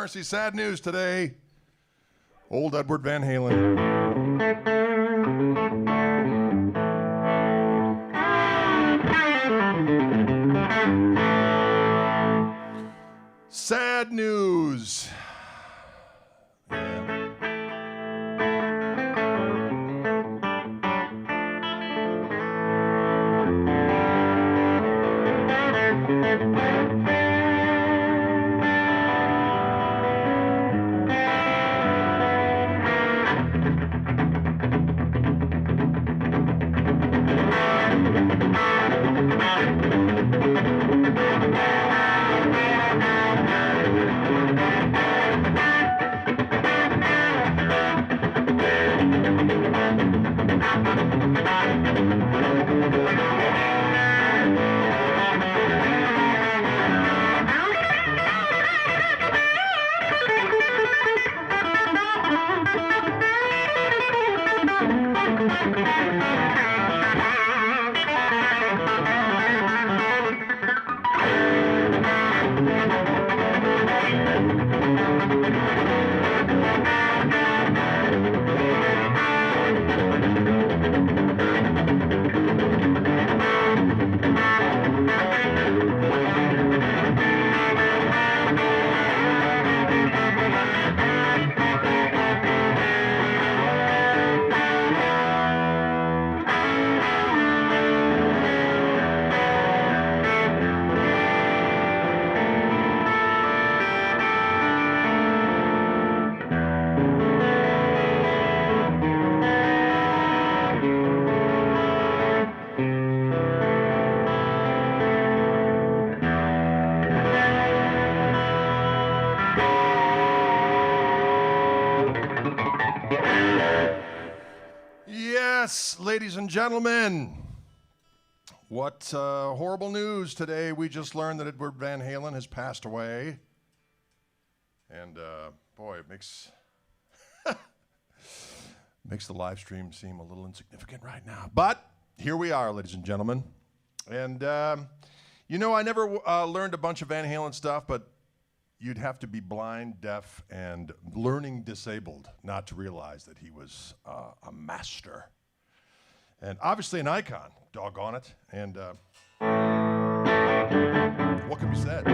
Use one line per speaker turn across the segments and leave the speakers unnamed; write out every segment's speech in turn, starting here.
Marcy, sad news today. Old Edward Van Halen. Sad news. Yes, ladies and gentlemen, what horrible news today. We just learned that Edward Van Halen has passed away. And boy, it makes makes the live stream seem a little insignificant right now. But here we are, ladies and gentlemen. And you know, I never learned a bunch of Van Halen stuff, but you'd have to be blind, deaf, and learning disabled not to realize that he was a master. And obviously an icon, doggone it. And what can be said?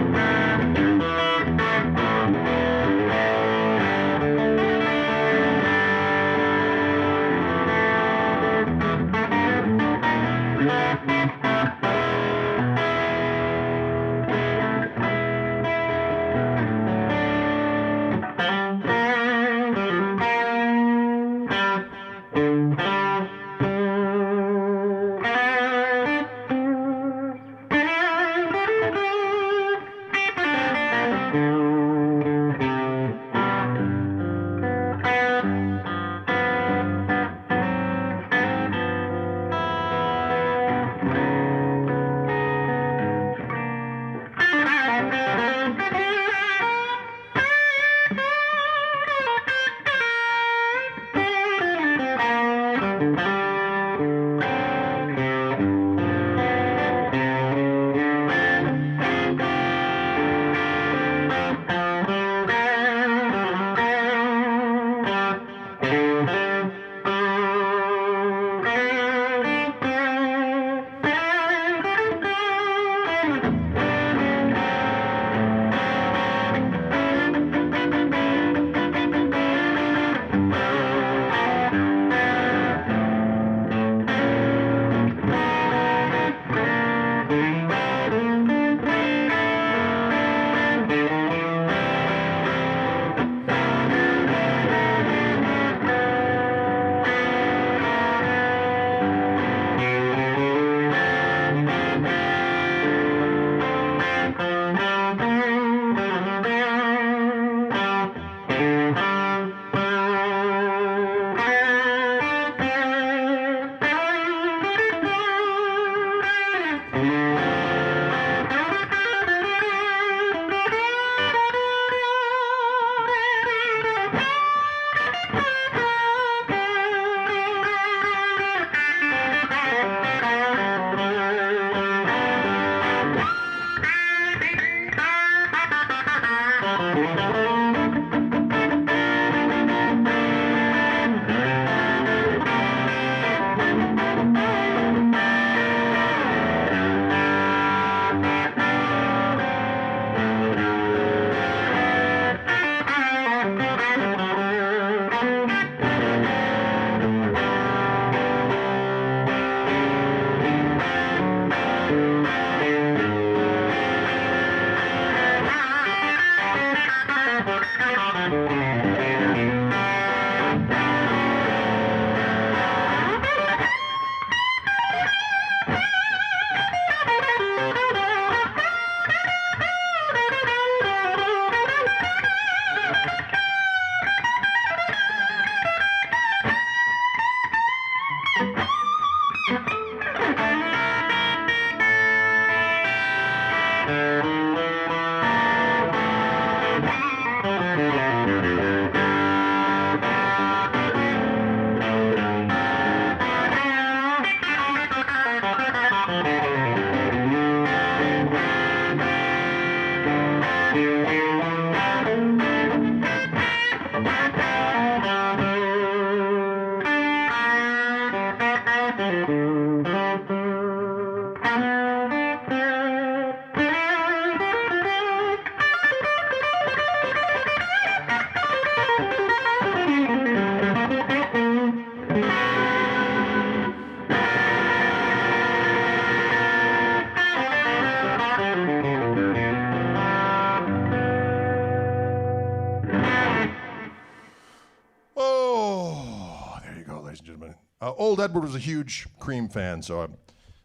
Old Edward was a huge Cream fan, so a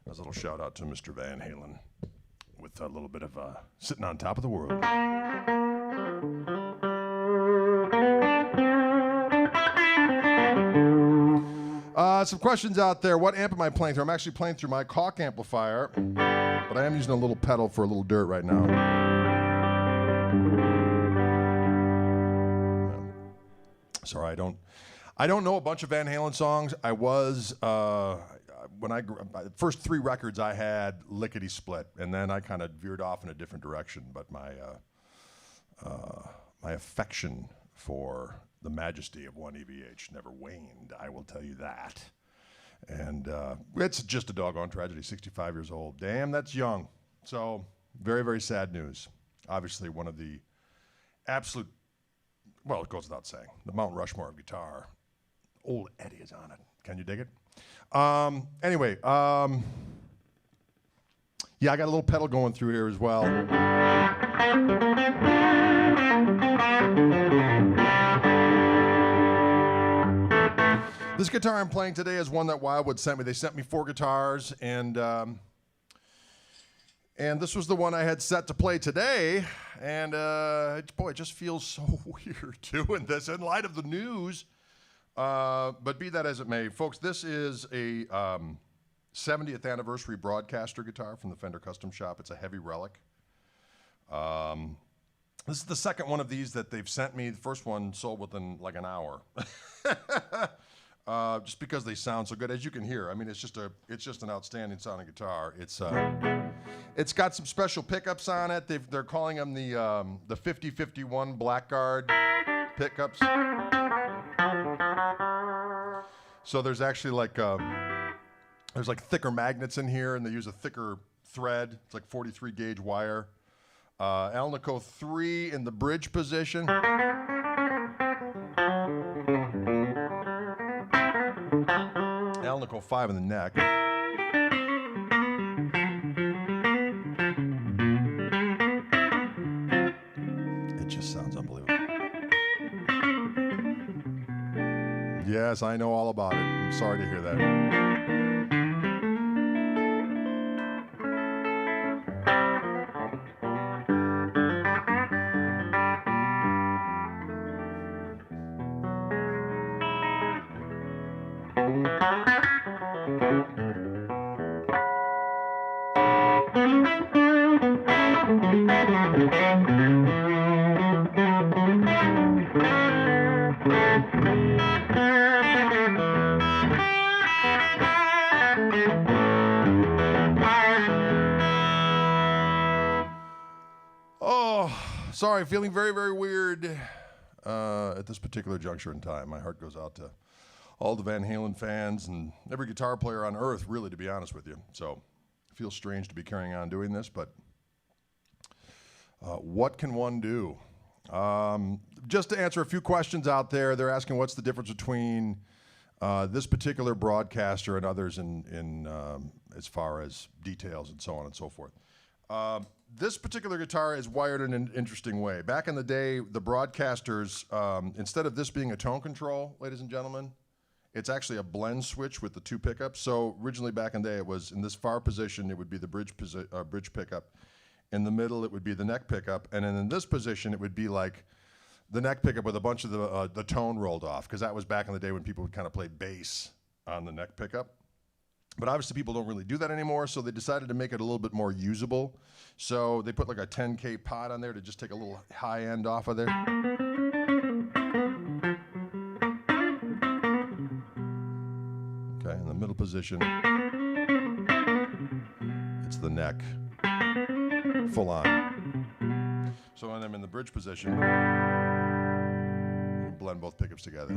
little shout out to Mr. Van Halen with a little bit of Sitting on Top of the World. Some questions out there. What amp am I playing through? I'm actually playing through my Koch amplifier, but I am using a little pedal for a little dirt right now. Sorry, I don't know a bunch of Van Halen songs. I was when I the first 3 records I had lickety split, and then I kind of veered off in a different direction. But my affection for the majesty of one EVH never waned, I will tell you that. And it's just a doggone tragedy, 65 years old. Damn, that's young. So very, very sad news. Obviously one of the absolute, well, it goes without saying, the Mount Rushmore of guitar. Old Eddie is on it. Can you dig it? Anyway, yeah, I got a little pedal going through here as well. This guitar I'm playing today is one that Wildwood sent me. They sent me 4 guitars, and this was the one I had set to play today. And boy, it just feels so weird doing this in light of the news. But be that as it may, folks, this is a 70th anniversary broadcaster guitar from the Fender Custom Shop. It's a heavy relic. This is the second one of these that they've sent me. The first one sold within like an hour. Just because they sound so good, as you can hear. I mean, it's just an outstanding sounding guitar. It's got some special pickups on it. They're calling them the 5051 Blackguard pickups. So there's actually like there's like thicker magnets in here, and they use a thicker thread. It's like 43 gauge wire. Alnico 3 in the bridge position. Alnico 5 in the neck. It just sounds unbelievable. Yes, I know all about it. I'm sorry to hear that. Sorry, feeling very, very weird at this particular juncture in time. My heart goes out to all the Van Halen fans and every guitar player on earth, really, to be honest with you. So it feels strange to be carrying on doing this, but what can one do? Just to answer a few questions out there, they're asking what's the difference between this particular broadcaster and others in as far as details and so on and so forth. This particular guitar is wired in an interesting way. Back in the day, the broadcasters, instead of this being a tone control, ladies and gentlemen, it's actually a blend switch with the 2 pickups. So originally back in the day, it was in this far position, it would be the bridge pickup. In the middle, it would be the neck pickup. And then in this position, it would be like the neck pickup with a bunch of the tone rolled off, because that was back in the day when people would kind of play bass on the neck pickup. But obviously people don't really do that anymore, so they decided to make it a little bit more usable. So they put like a 10K pot on there to just take a little high end off of there. Okay, in the middle position, it's the neck, full on. So when I'm in the bridge position, blend both pickups together.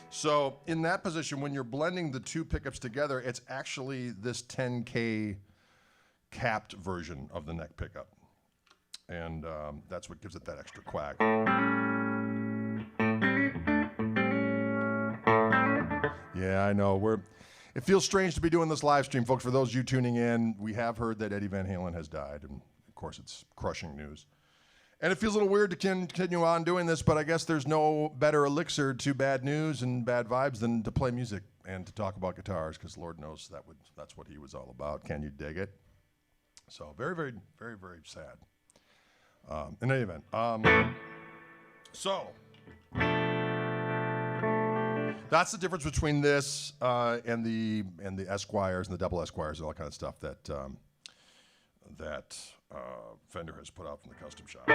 So in that position, when you're blending the 2 pickups together, it's actually this 10K capped version of the neck pickup. And that's what gives it that extra quack. Yeah, I know. It feels strange to be doing this live stream, folks. For those of you tuning in, we have heard that Eddie Van Halen has died. And course, it's crushing news. And it feels a little weird to continue on doing this, but I guess there's no better elixir to bad news and bad vibes than to play music and to talk about guitars, because Lord knows that's what he was all about. Can you dig it? So very, very, very, very sad. In any event, so that's the difference between this and the Esquires and the double Esquires and all that kind of stuff that Fender has put out from the custom shop.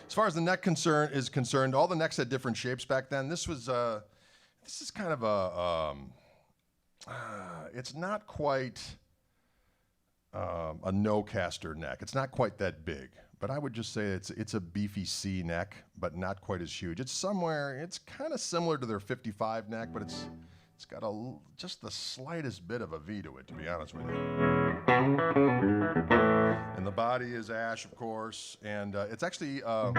As far as the neck is concerned, all the necks had different shapes back then. This is kind of a it's not quite a no-caster neck. It's not quite that big, but I would just say it's a beefy C neck, but not quite as huge. It's kind of similar to their 55 neck, but it's got just the slightest bit of a V to it, to be honest with you. And the body is ash, of course, and it's actually a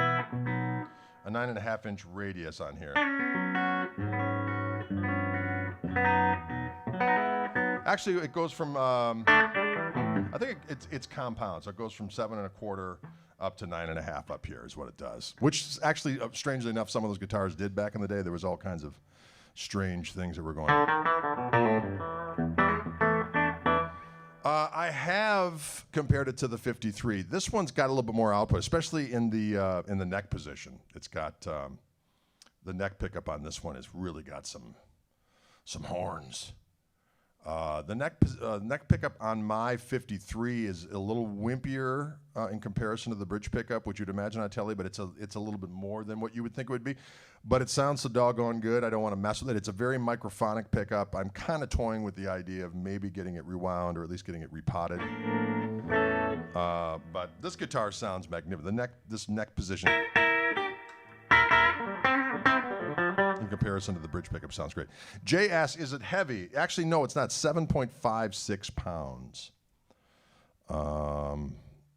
9.5-inch radius on here. Actually, it goes from, I think it's compound, so it goes from 7 1/4 up to 9.5 up here is what it does. Which is actually, strangely enough, some of those guitars did back in the day. There was all kinds of strange things that were going on. I have compared it to the 53. This one's got a little bit more output, especially in the neck position. It's got the neck pickup on this one has really got some horns. The neck pickup on my 53 is a little wimpier in comparison to the bridge pickup, which you'd imagine on a Tele, but it's a little bit more than what you would think it would be. But it sounds so doggone good, I don't want to mess with it. It's a very microphonic pickup. I'm kind of toying with the idea of maybe getting it rewound or at least getting it repotted. But this guitar sounds magnificent. This neck position, in comparison to the bridge pickup, sounds great. Jay asks, is it heavy? Actually, no, it's not. 7.56 pounds.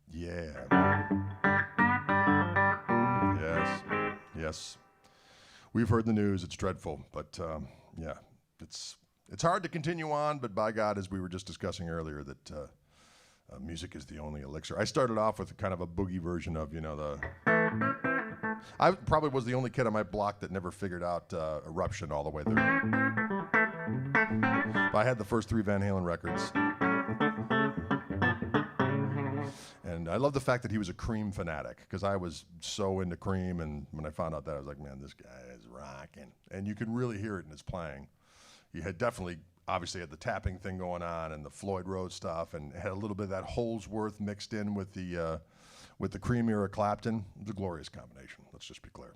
Yeah. Yes. We've heard the news. It's dreadful, but yeah, it's hard to continue on. But by God, as we were just discussing earlier, that music is the only elixir. I started off with kind of a boogie version of, I probably was the only kid on my block that never figured out Eruption all the way through. But I had the first 3 Van Halen records. And I love the fact that he was a Cream fanatic, because I was so into Cream, and when I found out that, I was like, man, this guy is rocking. And you could really hear it in his playing. He had obviously had the tapping thing going on and the Floyd Rose stuff, and had a little bit of that Holsworth mixed in with the Cream era Clapton. It was a glorious combination, let's just be clear.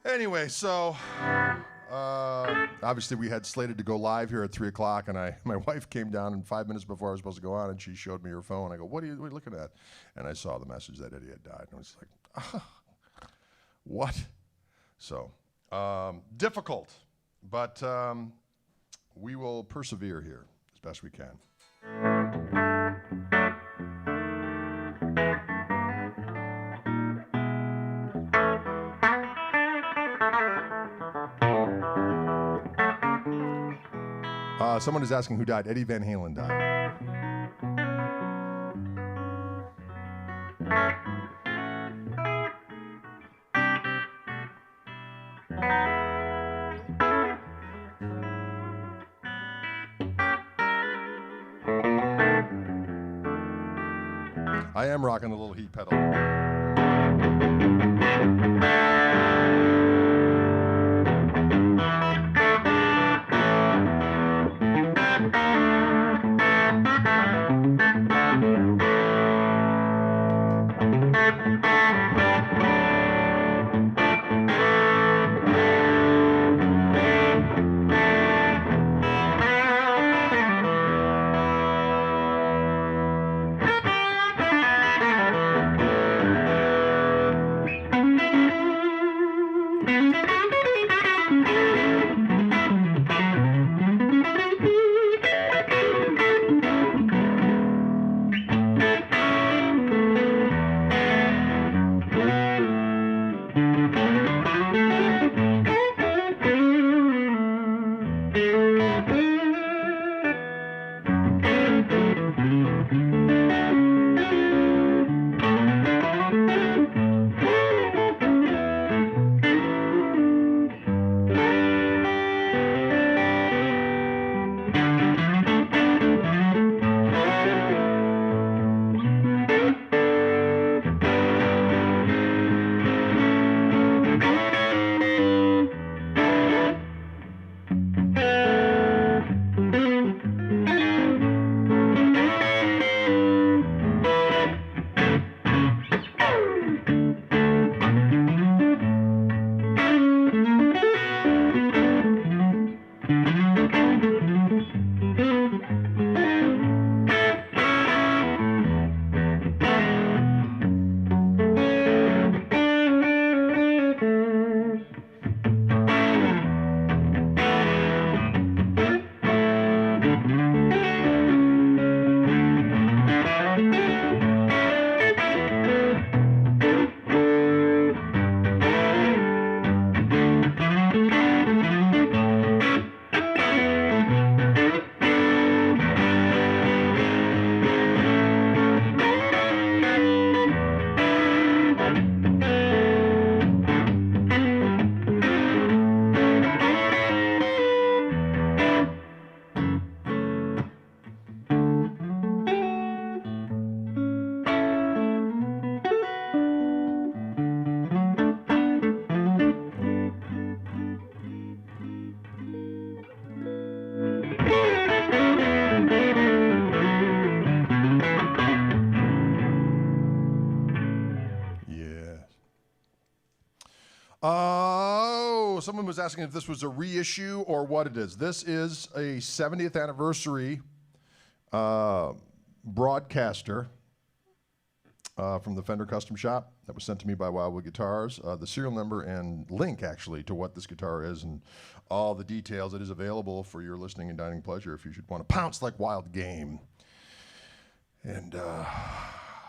Anyway, so obviously we had slated to go live here at 3 o'clock, and my wife came down, and 5 minutes before I was supposed to go on, and she showed me her phone. I go, what are you looking at? And I saw the message that Eddie had died, and I was like, what? So, difficult, but we will persevere here as best we can. Someone is asking who died. Eddie Van Halen died. I am rocking the little heat pedal. Oh, someone was asking if this was a reissue or what it is. This is a 70th anniversary broadcaster from the Fender Custom Shop that was sent to me by Wildwood Guitars. The serial number and link, actually, to what this guitar is and all the details. It is available for your listening and dining pleasure if you should want to pounce like wild game. And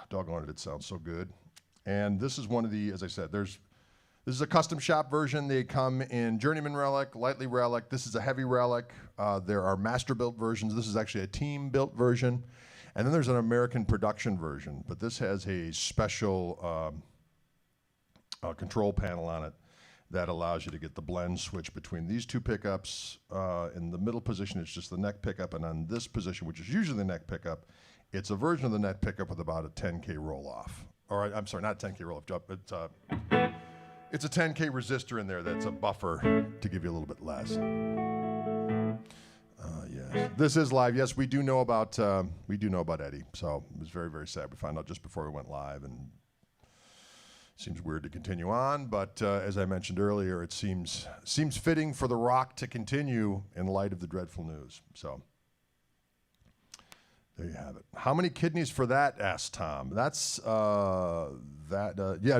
doggone it, it sounds so good. And this is one of the, as I said, this is a custom shop version. They come in journeyman relic, lightly relic. This is a heavy relic. There are master built versions. This is actually a team built version. And then there's an American production version. But this has a special control panel on it that allows you to get the blend switch between these two pickups. In the middle position, it's just the neck pickup. And on this position, which is usually the neck pickup, it's a version of the neck pickup with about a 10K roll off. Or I'm sorry, not a 10K roll off. It's a 10K resistor in there that's a buffer to give you a little bit less. Yes, this is live. Yes, we do know about Eddie. So it was very, very sad. We found out just before we went live, and it seems weird to continue on. But as I mentioned earlier, it seems fitting for the rock to continue in light of the dreadful news. So there you have it. How many kidneys for that? Asked Tom. That's yeah,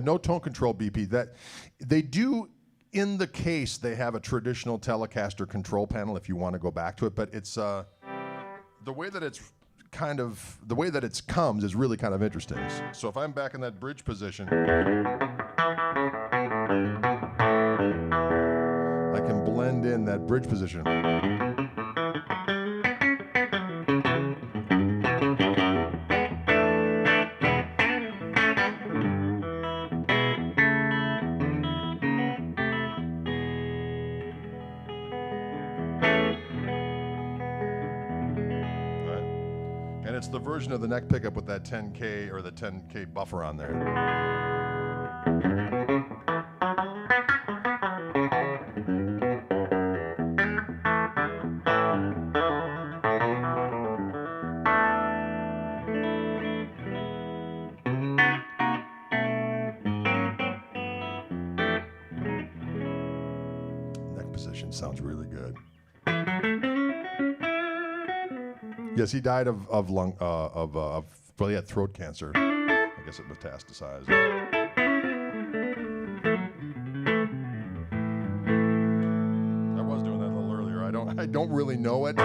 no tone control BP. That they do in the case. They have a traditional Telecaster control panel if you want to go back to it, but it's the way that it's comes is really kind of interesting. So if I'm back in that bridge position, I can blend in that bridge position. It's the version of the neck pickup with that 10K or the 10K buffer on there. Neck position sounds really good. Yes, he died of well, he had throat cancer. I guess it metastasized. I was doing that a little earlier. I don't really know it.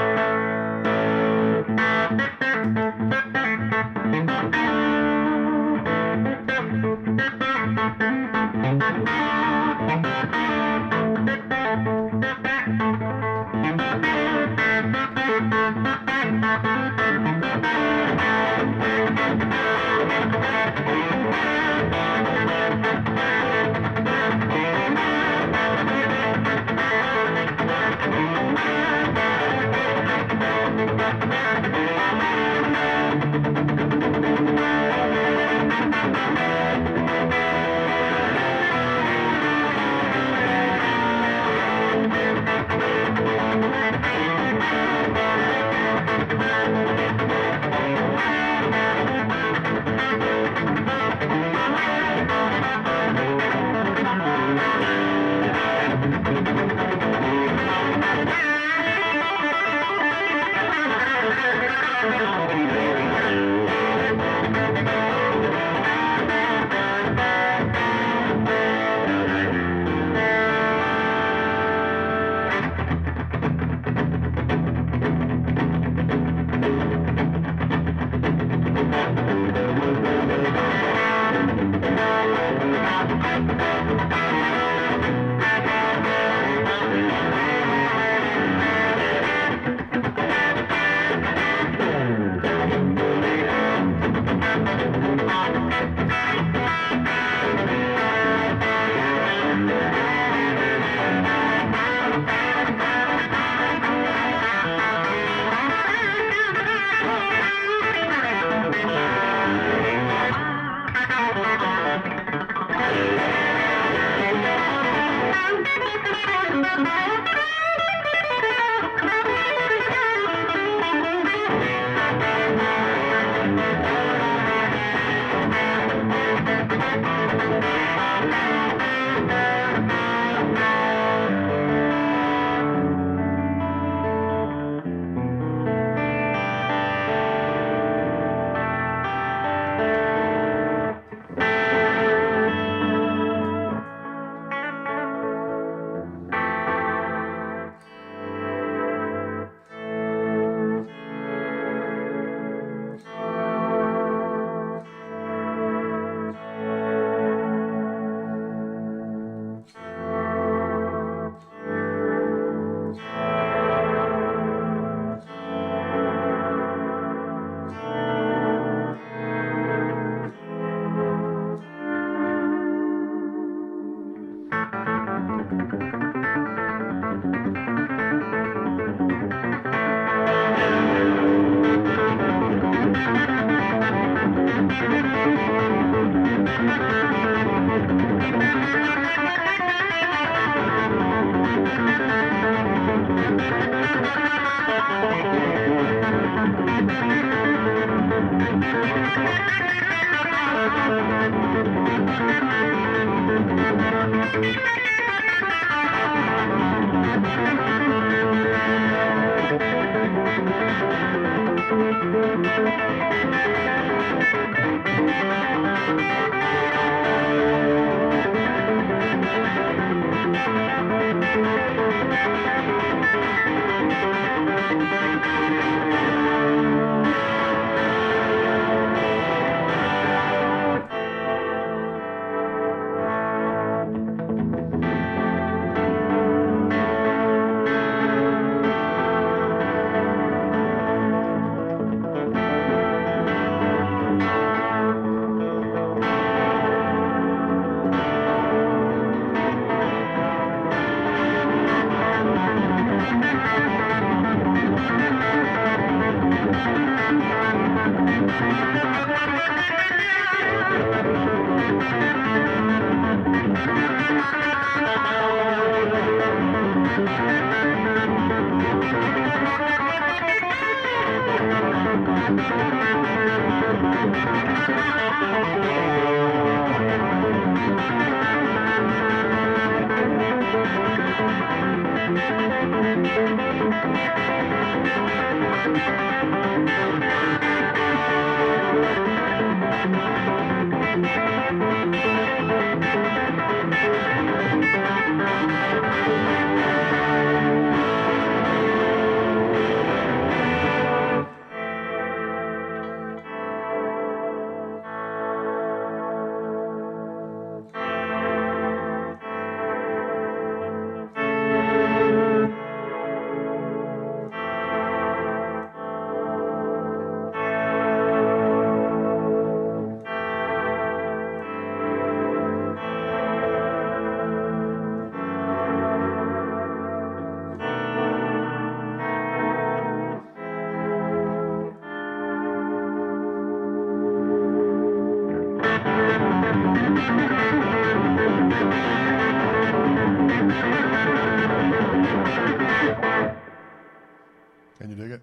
Can you dig it?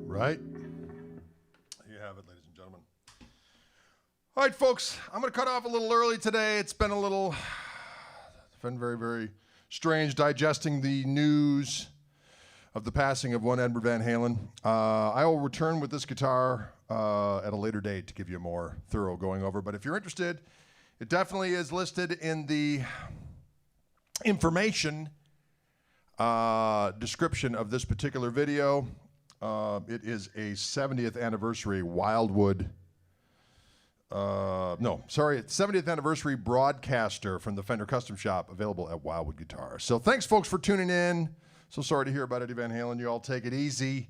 Right? There you have it, ladies and gentlemen. All right, folks, I'm going to cut off a little early today. It's been very, very strange digesting the news of the passing of one Edward Van Halen. I will return with this guitar at a later date to give you a more thorough going over. But if you're interested, it definitely is listed in the information description of this particular video. It is a 70th anniversary Wildwood, it's 70th anniversary broadcaster from the Fender Custom Shop, available at Wildwood Guitars. So thanks, folks, for tuning in. So sorry to hear about Eddie Van Halen. You all take it easy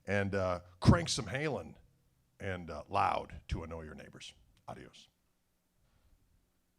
and crank some Halen and loud to annoy your neighbors. Adios.